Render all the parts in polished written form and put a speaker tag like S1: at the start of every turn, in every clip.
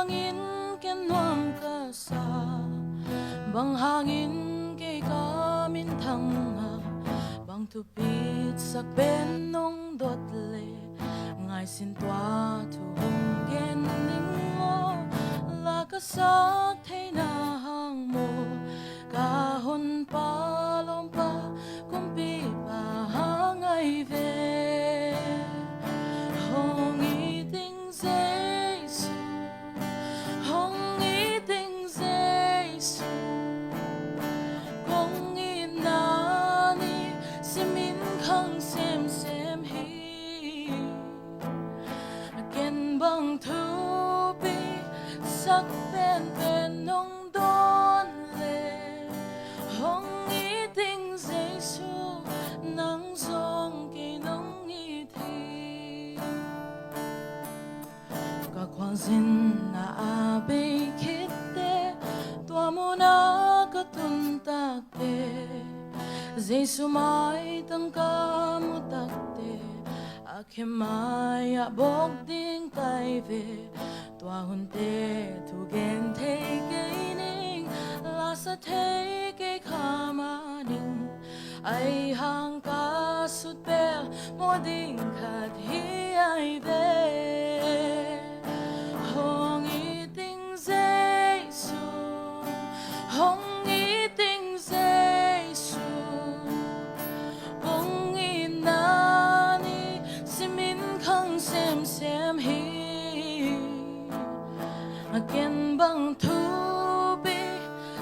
S1: hangin kinuam ka sa bang hangin kay kamintang bang tupit sa benong dotle ngay sintwa tuhong gening mo lakasak thay nahang mo kahon palom pa kumpi pa hangay ve hong iting Jesu hong iting Jesu kong inani simin khang sem sem hi again bang thupi sak pen pen nong don le hong iting Jesu nang song ki nong iti ka kwang sin na abe kitte tua mo na katuntakte Jesu mai tang kamutakte akemaya bogding kaive tua hunte tugen te gaining lasa te ke kamaning ai hang kasut bel moding kat hi ai ve hong iting Jesu hong iting Jesu kong inani simin khang sem sem hi again bang thubi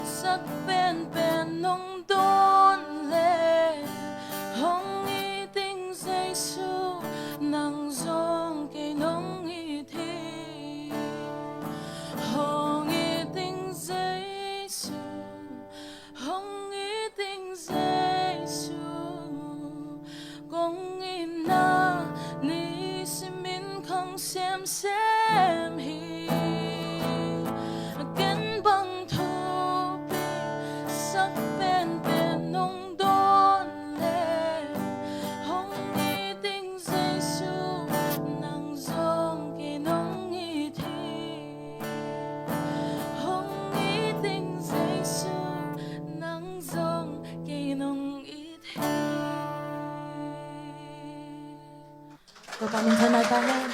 S1: sak pen pen nong don le hong iting Jesu nang zong kay nong iti hong iting Jesu hong iting Jesu kong ina ni simin khang sem sem hi again bang thupi sak pen pen nong don le hong iting Jesu nang zong ki nong iti hong iting Jesu nang zong ki nong iti. Ito kami sa natanan.